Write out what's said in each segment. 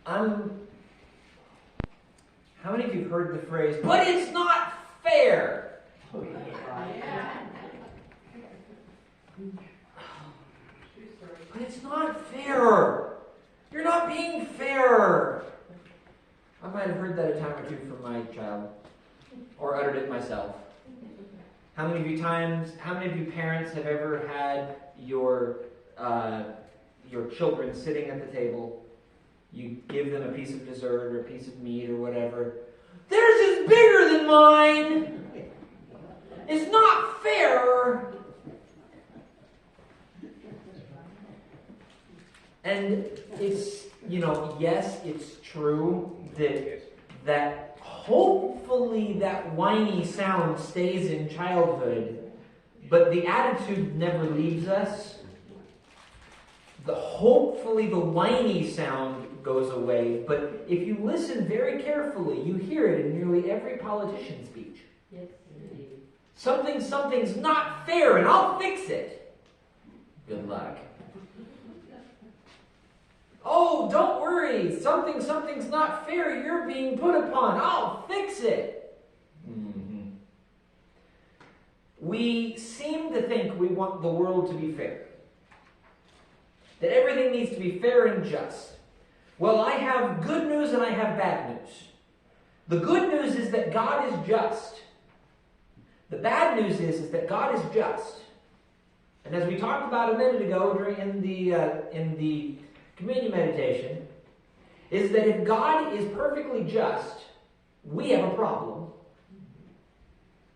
How many of you have heard the phrase, but it's not fair? But it's not fair. You're not being fair. I might have heard that a time or two from my child, or uttered it myself. How many of you parents have ever had your children sitting at the table? You give them a piece of dessert or a piece of meat or whatever. Theirs is bigger than mine. It's not fair. And it's, yes, it's true that hopefully that whiny sound stays in childhood, but the attitude never leaves us. Hopefully the whiny sound goes away, but if you listen very carefully, you hear it in nearly every politician speech. Yes, indeed. Something's not fair, and I'll fix it. Good luck. Oh, don't worry. Something's not fair. You're being put upon. I'll fix it. Mm-hmm. We seem to think we want the world to be fair. That everything needs to be fair and just. Well, I have good news and I have bad news. The good news is that God is just. The bad news is that God is just. And as we talked about a minute ago in the communion meditation, is that if God is perfectly just, we have a problem.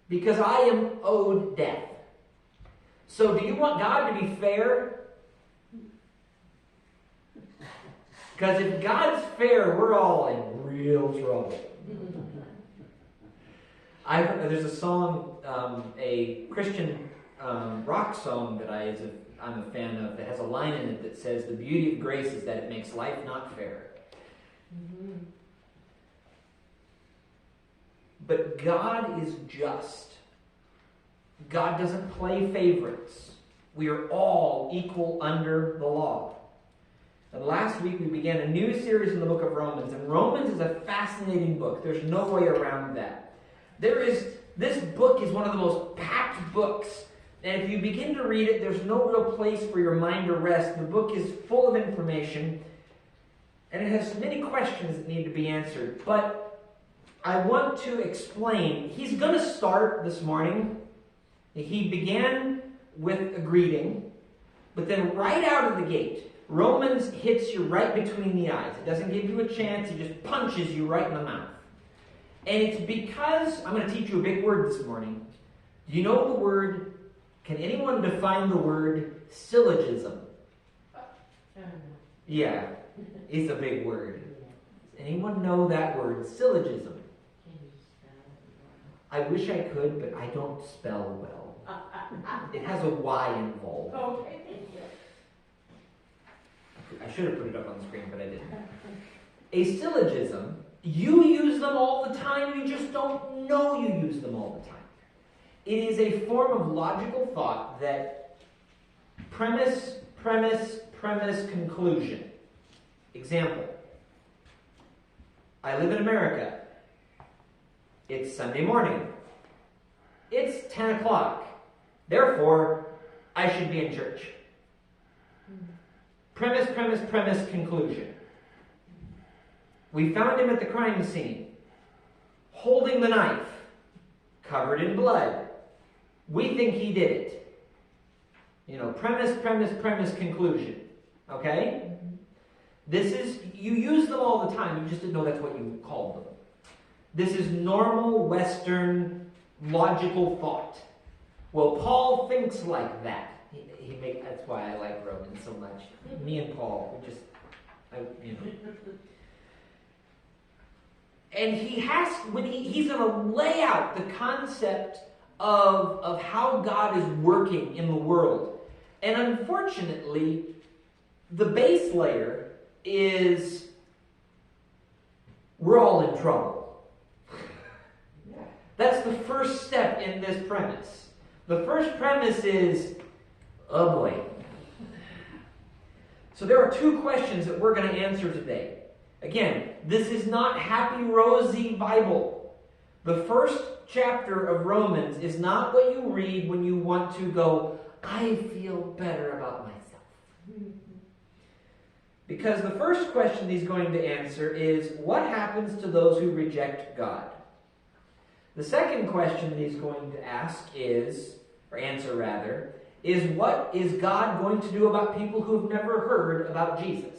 Because I am owed death. So do you want God to be fair? Because if God's fair, we're all in real trouble. There's a song, a Christian rock song that I'm a fan of that has a line in it that says, "The beauty of grace is that it makes life not fair." Mm-hmm. But God is just. God doesn't play favorites. We are all equal under the law. And last week we began a new series in the book of Romans, and Romans is a fascinating book. There's no way around that. This book is one of the most packed books, and if you begin to read it, there's no real place for your mind to rest. The book is full of information, and it has many questions that need to be answered. But I want to explain. He's going to start this morning. He began with a greeting, but then right out of the gate, Romans hits you right between the eyes. It doesn't give you a chance. It just punches you right in the mouth. And it's because, I'm going to teach you a big word this morning. Do you know the word, can anyone define the word syllogism? Yeah, it's a big word. Does anyone know that word, syllogism? I wish I could, but I don't spell well. It has a Y involved. Okay. I should have put it up on the screen, but I didn't. A syllogism, you use them all the time, you just don't know you use them all the time. It is a form of logical thought that premise, conclusion. Example. I live in America. It's Sunday morning. It's 10 o'clock. Therefore, I should be in church. Premise, conclusion. We found him at the crime scene, holding the knife, covered in blood. We think he did it. Premise, conclusion. Okay? You use them all the time, you just didn't know that's what you called them. This is normal Western logical thought. Well, Paul thinks like that. That's why I like Romans so much. Me and Paul, And he's going to lay out the concept of how God is working in the world. And unfortunately, the base layer is we're all in trouble. That's the first step in this premise. The first premise is, oh boy. So there are two questions that we're going to answer today. Again, this is not happy, rosy Bible. The first chapter of Romans is not what you read when you want to go, I feel better about myself. Because the first question he's going to answer is, what happens to those who reject God? The second question that he's going to ask is, or answer rather, is what is God going to do about people who have never heard about Jesus?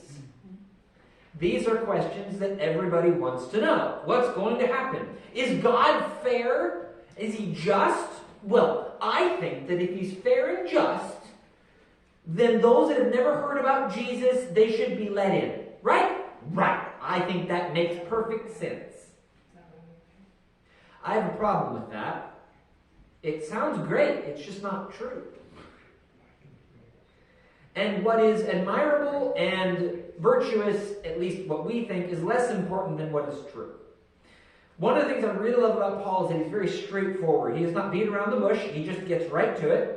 These are questions that everybody wants to know. What's going to happen? Is God fair? Is he just? Well, I think that if he's fair and just, then those that have never heard about Jesus, they should be let in. Right? Right. I think that makes perfect sense. I have a problem with that. It sounds great. It's just not true. And what is admirable and virtuous, at least what we think, is less important than what is true. One of the things I really love about Paul is that he's very straightforward. He does not beat around the bush. He just gets right to it.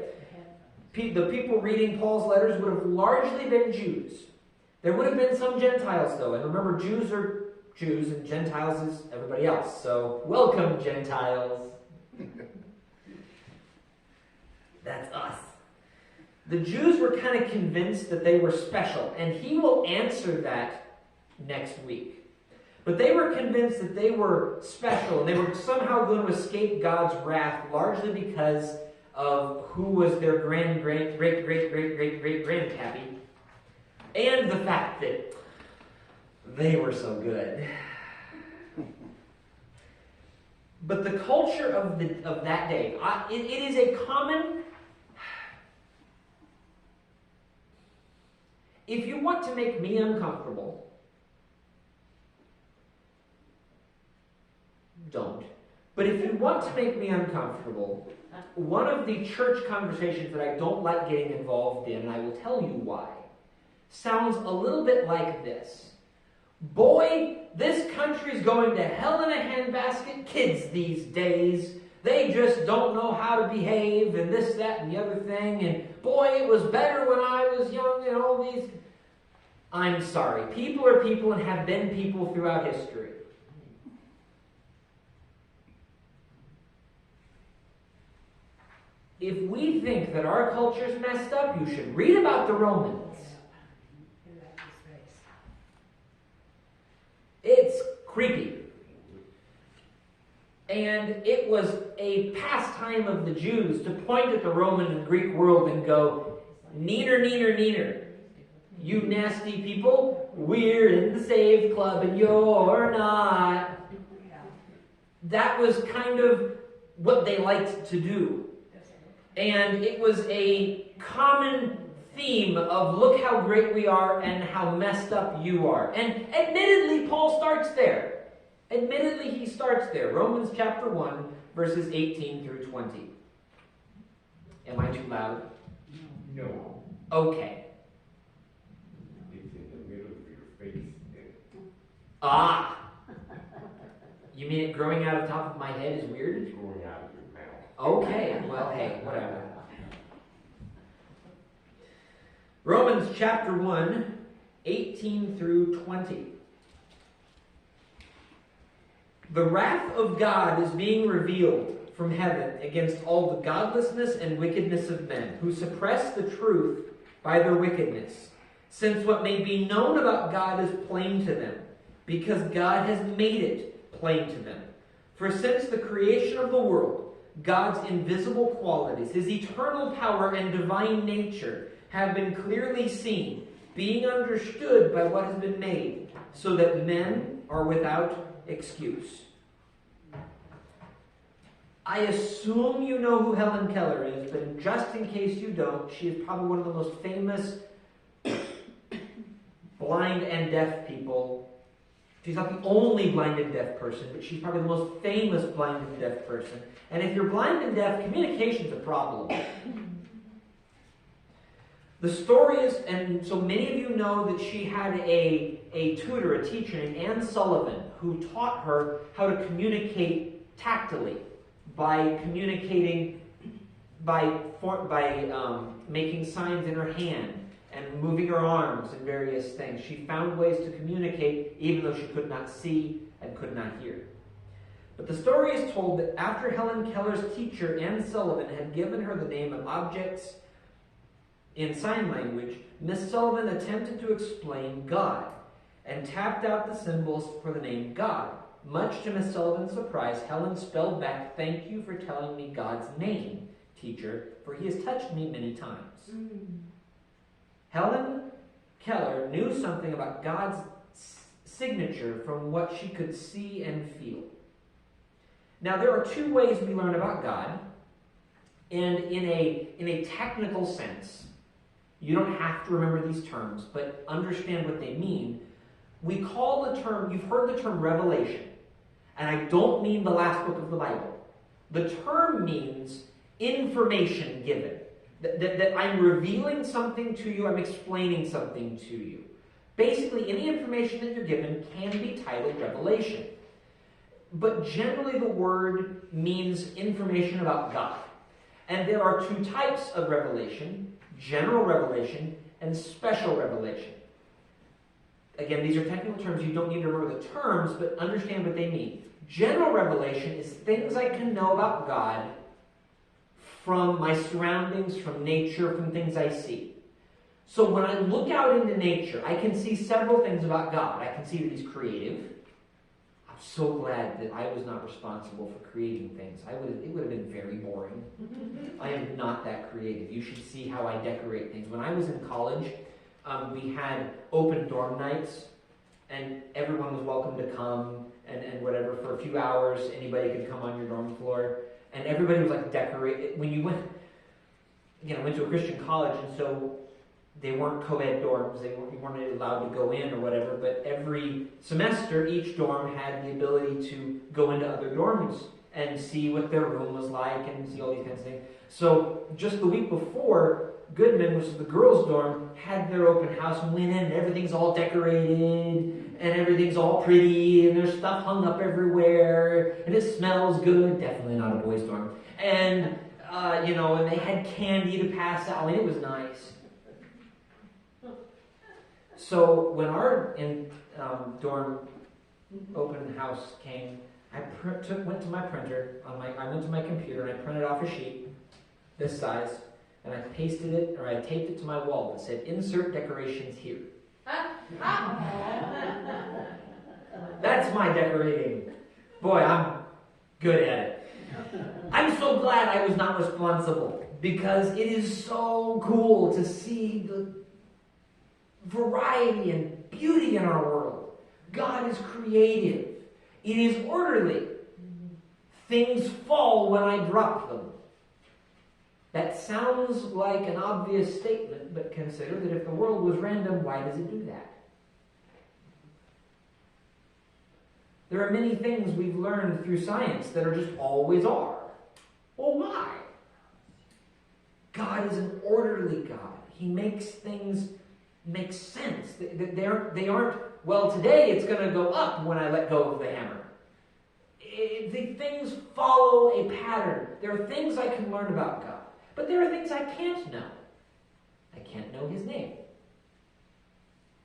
The people reading Paul's letters would have largely been Jews. There would have been some Gentiles, though. And remember, Jews are Jews and Gentiles is everybody else. So, welcome, Gentiles. That's us. The Jews were kind of convinced that they were special, and he will answer that next week. But they were convinced that they were special, and they were somehow going to escape God's wrath, largely because of who was their great-great-great-great-great-great-grandpappy, and the fact that they were so good. But the culture of that day, it is a common... If you want to make me uncomfortable, don't. But if you want to make me uncomfortable, one of the church conversations that I don't like getting involved in, and I will tell you why, sounds a little bit like this. Boy, this country's going to hell in a handbasket. Kids these days, they just don't know how to behave and this, that, and the other thing. And boy, it was better when I was young and all these... I'm sorry. People are people and have been people throughout history. If we think that our culture's messed up, you should read about the Romans. It's creepy. And it was a pastime of the Jews to point at the Roman and Greek world and go, neener, neener, neener. You nasty people, we're in the saved club and you're not. That was kind of what they liked to do. And it was a common theme of look how great we are and how messed up you are. And admittedly, Paul starts there. Admittedly, he starts there. Romans chapter 1, verses 18 through 20. Am I too loud? No. Okay. It's in the middle of your face. Ah! You mean it growing out of the top of my head is weird? It's growing out of your mouth. Okay, well, hey, whatever. Romans chapter 1, 18 through 20. The wrath of God is being revealed from heaven against all the godlessness and wickedness of men, who suppress the truth by their wickedness, since what may be known about God is plain to them, because God has made it plain to them. For since the creation of the world, God's invisible qualities, his eternal power and divine nature, have been clearly seen, being understood by what has been made, so that men are without excuse. I assume you know who Helen Keller is, but just in case you don't, she is probably one of the most famous blind and deaf people. She's not the only blind and deaf person, but she's probably the most famous blind and deaf person. And if you're blind and deaf, communication's a problem. The story is, and so many of you know that she had a tutor, a teacher named Anne Sullivan, who taught her how to communicate tactily by communicating, by making signs in her hand and moving her arms and various things. She found ways to communicate even though she could not see and could not hear. But the story is told that after Helen Keller's teacher, Anne Sullivan, had given her the name of objects in sign language, Miss Sullivan attempted to explain God and tapped out the symbols for the name God. Much to Miss Sullivan's surprise, Helen spelled back, "Thank you for telling me God's name, teacher, for he has touched me many times." Helen Keller knew something about God's signature from what she could see and feel. Now, there are two ways we learn about God, and in a technical sense, you don't have to remember these terms, but understand what they mean. We call the term, you've heard the term revelation, and I don't mean the last book of the Bible. The term means information given. That I'm revealing something to you, I'm explaining something to you. Basically, any information that you're given can be titled revelation. But generally the word means information about God. And there are two types of revelation: general revelation and special revelation. Again, these are technical terms. You don't need to remember the terms, but understand what they mean. General revelation is things I can know about God from my surroundings, from nature, from things I see. So when I look out into nature, I can see several things about God. I can see that He's creative. I'm so glad that I was not responsible for creating things. It would have been very boring. I am not that creative. You should see how I decorate things. When I was in college, we had open dorm nights, and everyone was welcome to come and whatever. For a few hours, anybody could come on your dorm floor. And everybody was like decorated. When you went, again, I went to a Christian college, and so they weren't co-ed dorms. You weren't allowed to go in or whatever. But every semester, each dorm had the ability to go into other dorms and see what their room was like and see all these kinds of things. So just the week before, Goodman, which is the girls' dorm, had their open house and went in, and everything's all decorated, and everything's all pretty, and there's stuff hung up everywhere, and it smells good. Definitely not a boys' dorm. And, and they had candy to pass out. I mean, it was nice. So when our dorm open house came, I went to my printer, I went to my computer, and I printed off a sheet this size, and I pasted it, or I taped it to my wall that said, "Insert decorations here." That's my decorating. Boy, I'm good at it. I'm so glad I was not responsible, because it is so cool to see the variety and beauty in our world. God is creative. It is orderly. Things fall when I drop them. That sounds like an obvious statement, but consider that if the world was random, why does it do that? There are many things we've learned through science that are just always are. Well, why? God is an orderly God. He makes things make sense. They aren't, well, today it's going to go up when I let go of the hammer. The things follow a pattern. There are things I can learn about God. But there are things I can't know. I can't know His name.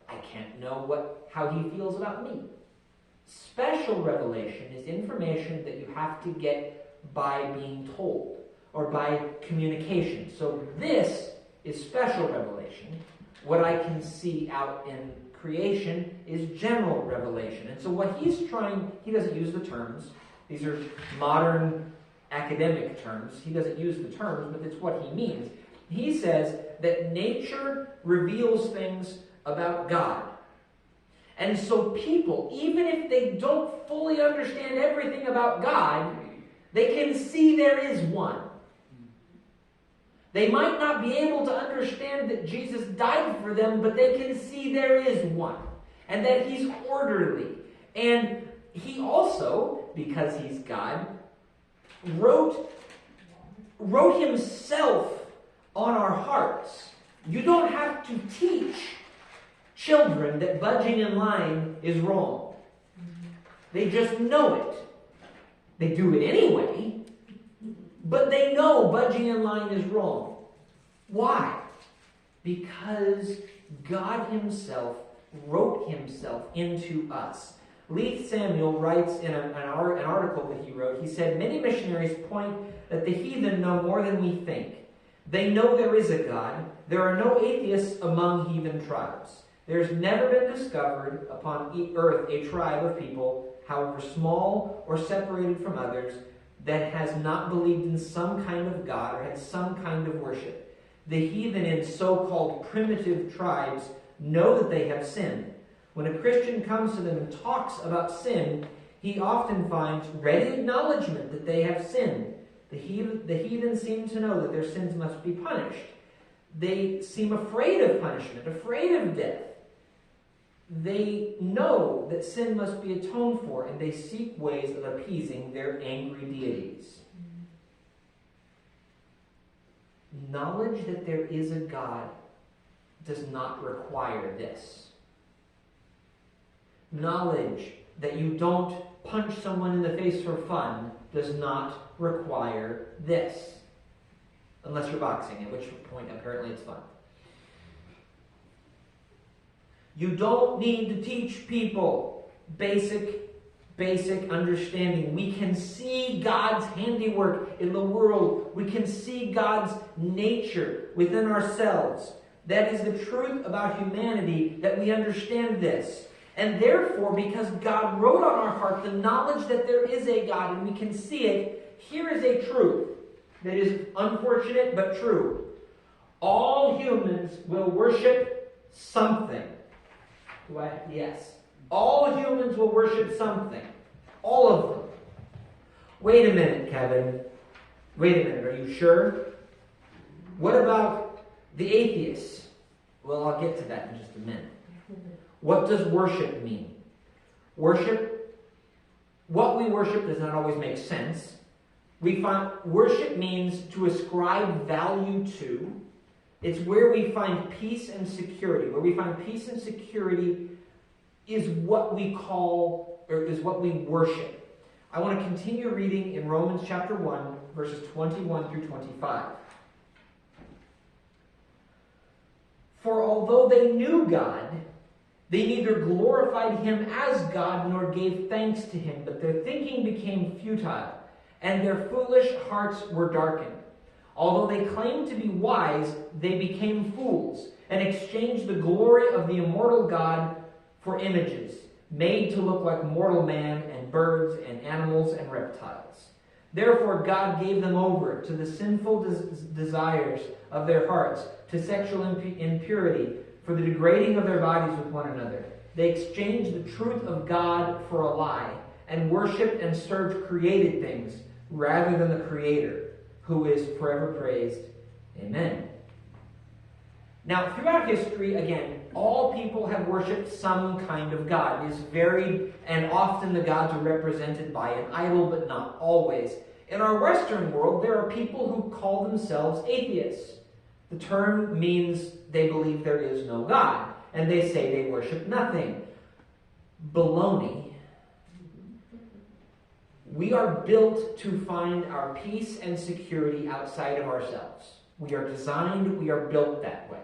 I can't know how He feels about me. Special revelation is information that you have to get by being told or by communication. So this is special revelation. What I can see out in creation is general revelation. And so what he doesn't use the terms. These are modern academic terms. He doesn't use the terms, but it's what he means. He says that nature reveals things about God. And so people, even if they don't fully understand everything about God, they can see there is one. They might not be able to understand that Jesus died for them, but they can see there is one. And that He's orderly. And He also, because He's God, wrote Himself on our hearts. You don't have to teach children that budging in line is wrong. They just know it. They do it anyway, but they know budging in line is wrong. Why? Because God himself wrote himself into us. Leith Samuel writes in an article that he wrote, he said, "Many missionaries point that the heathen know more than we think. They know there is a God. There are no atheists among heathen tribes. There's never been discovered upon earth a tribe of people, however small or separated from others, that has not believed in some kind of God or had some kind of worship. The heathen in so-called primitive tribes know that they have sinned. When a Christian comes to them and talks about sin, he often finds ready acknowledgement that they have sinned. The heathen seem to know that their sins must be punished. They seem afraid of punishment, afraid of death. They know that sin must be atoned for, and they seek ways of appeasing their angry deities." Knowledge that there is a God does not require this. Knowledge that you don't punch someone in the face for fun does not require this. Unless you're boxing, at which point apparently it's fun. You don't need to teach people basic understanding. We can see God's handiwork in the world. We can see God's nature within ourselves. That is the truth about humanity, that we understand this. And therefore, because God wrote on our heart the knowledge that there is a God and we can see it, here is a truth that is unfortunate but true. All humans will worship something. Yes. All humans will worship something. All of them. Wait a minute, Kevin. Wait a minute, are you sure? What about the atheists? Well, I'll get to that in just a minute. What does worship mean? Worship, what we worship does not always make sense. We find worship means to ascribe value to. It's where we find peace and security. Where we find peace and security is what we call, or is what we worship. I want to continue reading in Romans chapter 1, verses 21 through 25. "For although they knew God, they neither glorified him as God nor gave thanks to him, but their thinking became futile, and their foolish hearts were darkened. Although they claimed to be wise, they became fools, and exchanged the glory of the immortal God for images, made to look like mortal man and birds and animals and reptiles. Therefore God gave them over to the sinful desires of their hearts, to sexual impurity, for the degrading of their bodies with one another. They exchanged the truth of God for a lie, and worshipped and served created things rather than the Creator, who is forever praised. Amen." Now, throughout history, again, all people have worshipped some kind of God. It is varied, and often the gods are represented by an idol, but not always. In our Western world, there are people who call themselves atheists. The term means they believe there is no God, and they say they worship nothing. Baloney. We are built to find our peace and security outside of ourselves. We are designed, we are built that way.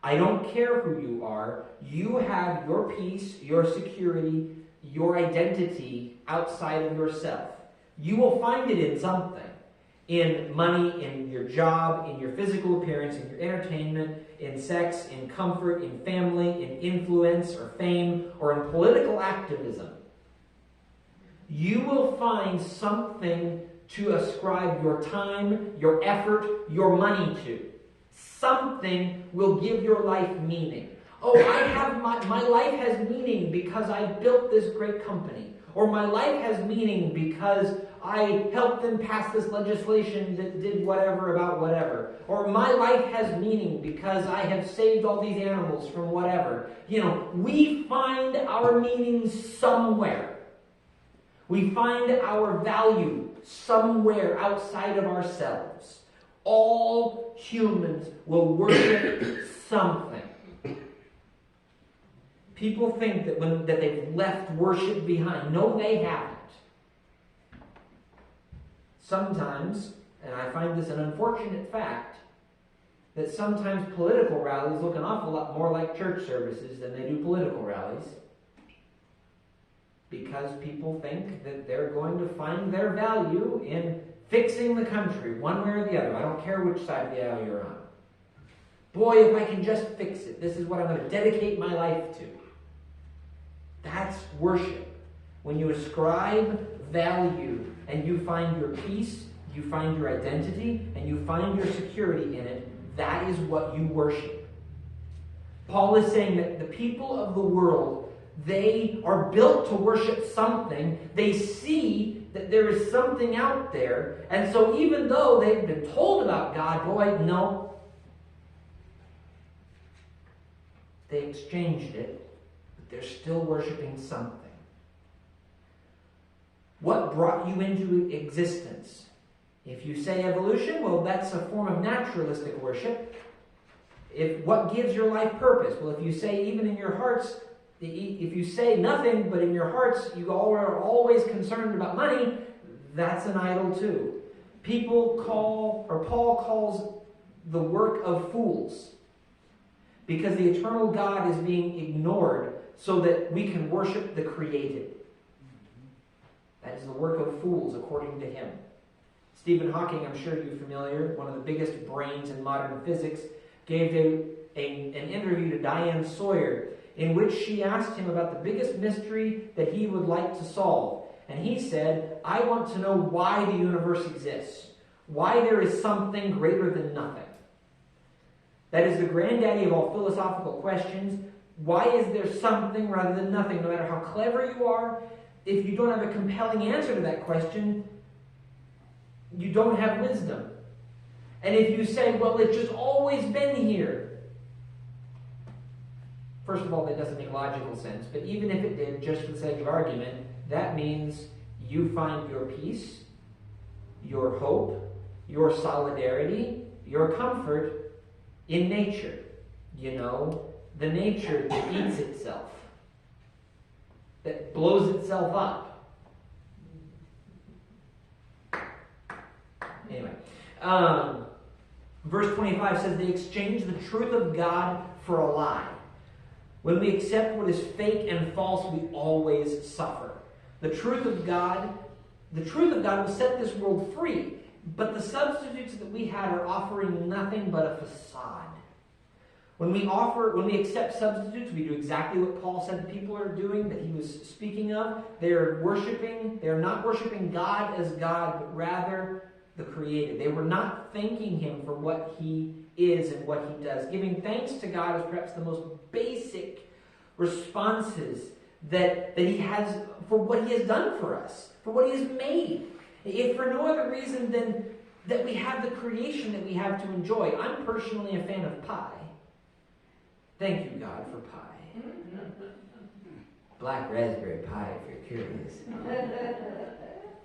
I don't care who you are. You have your peace, your security, your identity outside of yourself. You will find it in something. In money, in your job, in your physical appearance, in your entertainment, in sex, in comfort, in family, in influence or fame, or in political activism. You will find something to ascribe your time, your effort, your money to. Something will give your life meaning. Oh, my life has meaning because I built this great company. Or my life has meaning because I helped them pass this legislation that did whatever about whatever. Or my life has meaning because I have saved all these animals from whatever. We find our meaning somewhere. We find our value somewhere outside of ourselves. All humans will worship something. People think that they've left worship behind. No, they haven't. Sometimes, and I find this an unfortunate fact, that sometimes political rallies look an awful lot more like church services than they do political rallies. Because people think that they're going to find their value in fixing the country one way or the other. I don't care which side of the aisle you're on. Boy, if I can just fix it, this is what I'm going to dedicate my life to. That's worship. When you ascribe value and you find your peace, you find your identity, and you find your security in it, that is what you worship. Paul is saying that the people of the world, they are built to worship something. They see that there is something out there. And so even though they've been told about God, boy, no. They exchanged it, but they're still worshiping something. What brought you into existence? If you say evolution, well, that's a form of naturalistic worship. What gives your life purpose? Well, if you say even in your hearts, if you say nothing, but in your hearts you all are always concerned about money, that's an idol too. Paul calls the work of fools because the eternal God is being ignored so that we can worship the created. That is the work of fools according to him. Stephen Hawking, I'm sure you're familiar, one of the biggest brains in modern physics, gave an interview to Diane Sawyer in which she asked him about the biggest mystery that he would like to solve. And he said, I want to know why the universe exists. Why there is something greater than nothing. That is the granddaddy of all philosophical questions. Why is there something rather than nothing? No matter how clever you are, if you don't have a compelling answer to that question, you don't have wisdom. And if you say, well, it's just always been here. First of all, that doesn't make logical sense. But even if it did, just for the sake of argument, that means you find your peace, your hope, your solidarity, your comfort in nature. You know, the nature that eats itself, that blows itself up. Anyway, verse 25 says they exchange the truth of God for a lie. When we accept what is fake and false, we always suffer. The truth of God will set this world free, but the substitutes that we had are offering nothing but a facade. When we accept substitutes, we do exactly what Paul said the people are doing, that he was speaking of. They are not worshiping God as God, but rather the created. They were not thanking him for what he is and what he does. Giving thanks to God is perhaps the most basic responses that he has for what he has done for us, for what he has made. If for no other reason than that we have the creation that we have to enjoy. I'm personally a fan of pie. Thank you, God, for pie. Black raspberry pie, if you're curious.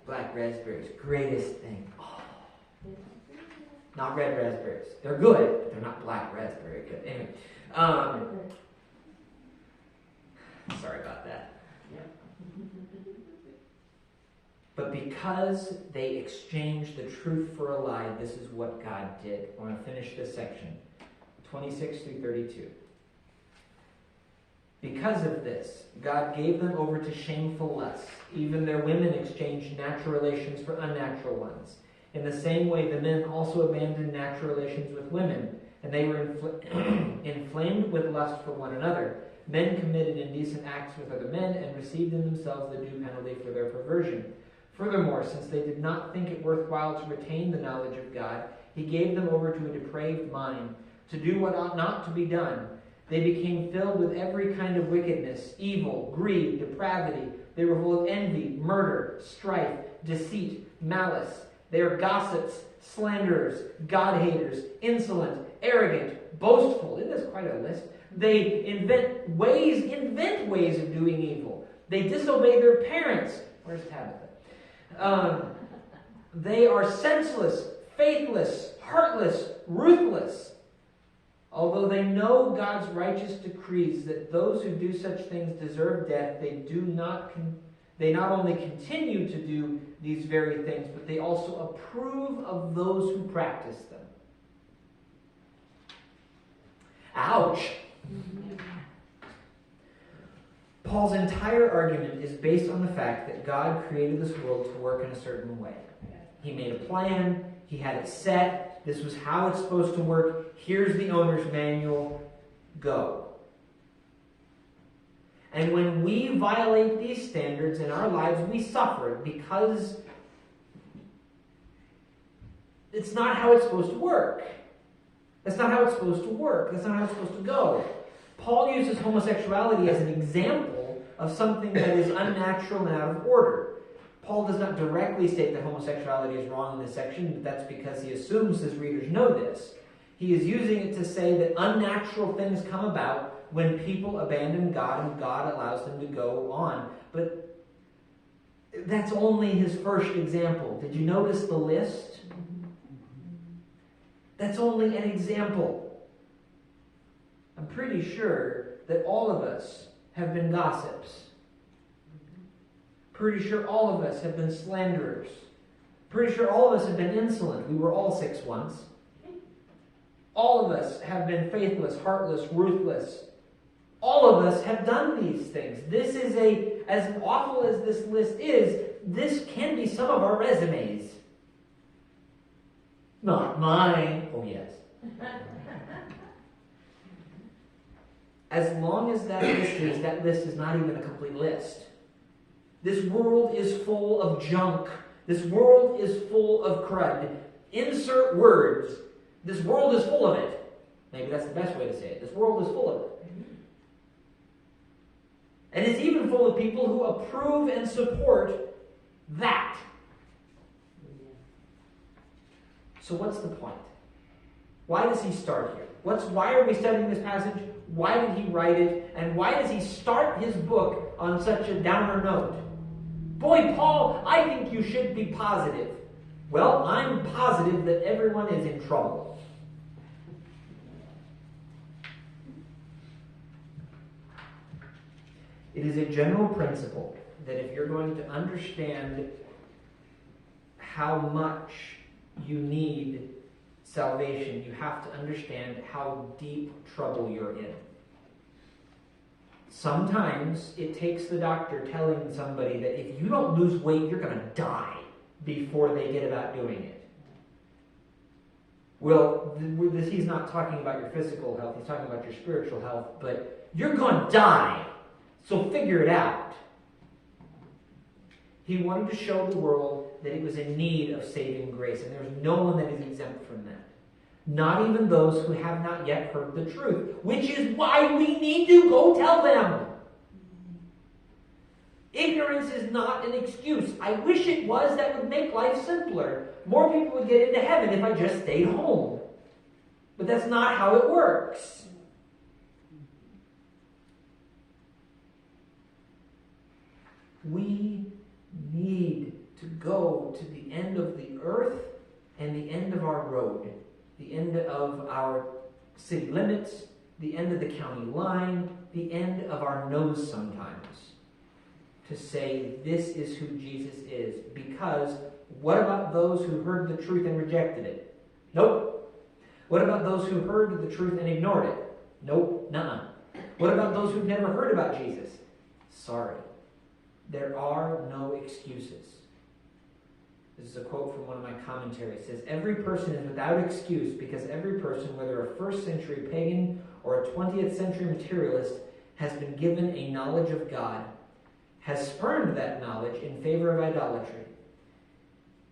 Black raspberries, greatest thing. Oh. Not red raspberries. They're good, but they're not black raspberry good. Anyway, sorry about that. But because they exchanged the truth for a lie, this is what God did. I want to finish this section, 26 through 32. Because of this, God gave them over to shameful lusts. Even their women exchanged natural relations for unnatural ones. In the same way, the men also abandoned natural relations with women, and they were inflamed with lust for one another. Men committed indecent acts with other men and received in themselves the due penalty for their perversion. Furthermore, since they did not think it worthwhile to retain the knowledge of God, he gave them over to a depraved mind, to do what ought not to be done. They became filled with every kind of wickedness, evil, greed, depravity. They were full of envy, murder, strife, deceit, malice. They are gossips, slanderers, God-haters, insolent, arrogant, boastful. Isn't this quite a list? They invent ways of doing evil. They disobey their parents. Where's Tabitha? They are senseless, faithless, heartless, ruthless. Although they know God's righteous decrees that those who do such things deserve death, they not only continue to do these very things, but they also approve of those who practice them. Ouch! Paul's entire argument is based on the fact that God created this world to work in a certain way. He made a plan. He had it set. This was how it's supposed to work. Here's the owner's manual. Go. And when we violate these standards in our lives, we suffer because it's not how it's supposed to work. That's not how it's supposed to work. That's not how it's supposed to go. Paul uses homosexuality as an example of something that is unnatural and out of order. Paul does not directly state that homosexuality is wrong in this section, but that's because he assumes his readers know this. He is using it to say that unnatural things come about when people abandon God and God allows them to go on. But that's only his first example. Did you notice the list? That's only an example. I'm pretty sure that all of us have been gossips. Pretty sure all of us have been slanderers. Pretty sure all of us have been insolent. We were all 6 once. All of us have been faithless, heartless, ruthless. All of us have done these things. This is as awful as this list is, this can be some of our resumes. Not mine. Oh, yes. As long as that list is not even a complete list. This world is full of junk. This world is full of crud. Insert words. This world is full of it. Maybe that's the best way to say it. This world is full of it. And it's even full of people who approve and support that. So what's the point? Why does he start here? Why are we studying this passage? Why did he write it? And why does he start his book on such a downer note? Boy, Paul, I think you should be positive. Well, I'm positive that everyone is in trouble. It is a general principle that if you're going to understand how much you need salvation, you have to understand how deep trouble you're in. Sometimes it takes the doctor telling somebody that if you don't lose weight, you're going to die before they get about doing it. Well, he's not talking about your physical health, he's talking about your spiritual health, but you're going to die, so figure it out. He wanted to show the world that it was in need of saving grace, and there's no one that is exempt from that. Not even those who have not yet heard the truth, which is why we need to go tell them. Ignorance is not an excuse. I wish it was. That would make life simpler. More people would get into heaven if I just stayed home. But that's not how it works. We need to go to the end of the earth and the end of our road. The end of our city limits, the end of the county line, the end of our nose sometimes, to say this is who Jesus is. Because what about those who heard the truth and rejected it? Nope. What about those who heard the truth and ignored it? Nope. Nuh-uh. What about those who've never heard about Jesus? Sorry. There are no excuses. This is a quote from one of my commentaries. It says, every person is without excuse because every person, whether a first century pagan or a 20th century materialist, has been given a knowledge of God, has spurned that knowledge in favor of idolatry.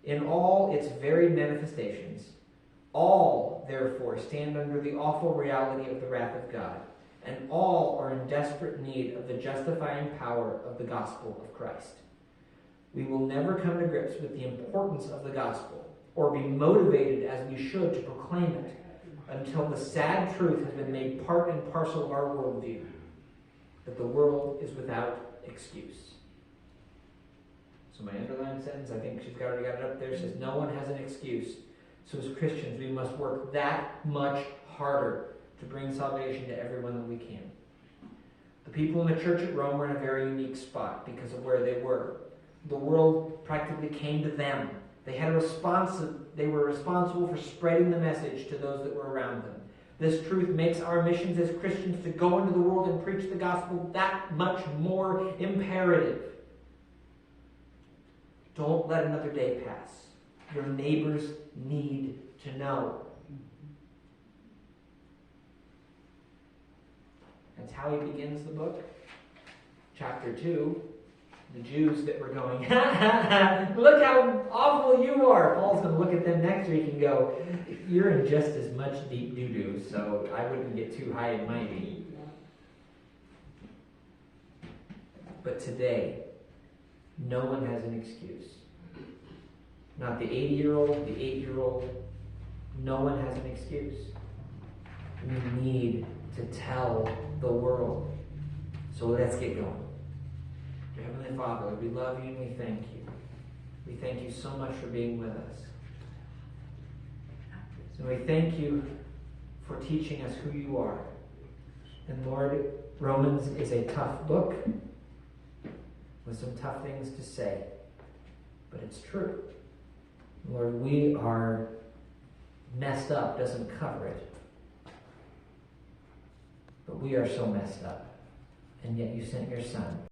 In all its varied manifestations, all, therefore, stand under the awful reality of the wrath of God, and all are in desperate need of the justifying power of the gospel of Christ. We will never come to grips with the importance of the gospel or be motivated as we should to proclaim it until the sad truth has been made part and parcel of our worldview, that the world is without excuse. So my underlined sentence, I think she's already got it up there, says no one has an excuse. So as Christians, we must work that much harder to bring salvation to everyone that we can. The people in the church at Rome were in a very unique spot because of where they were. The world practically came to them. They had a response. They were responsible for spreading the message to those that were around them. This truth makes our missions as Christians to go into the world and preach the gospel that much more imperative. Don't let another day pass. Your neighbors need to know. That's how he begins the book. Chapter 2, the Jews that were going, look how awful you are. Paul's going to look at them next week and go, you're in just as much deep doo-doo, so I wouldn't get too high and mighty. But today, no one has an excuse. Not the 80-year-old, the 8-year-old. No one has an excuse. We need to tell the world. So let's get going. Dear Heavenly Father, we love you and we thank you. We thank you so much for being with us. And we thank you for teaching us who you are. And Lord, Romans is a tough book with some tough things to say, but it's true. Lord, we are messed up, doesn't cover it. But we are so messed up, and yet you sent your Son.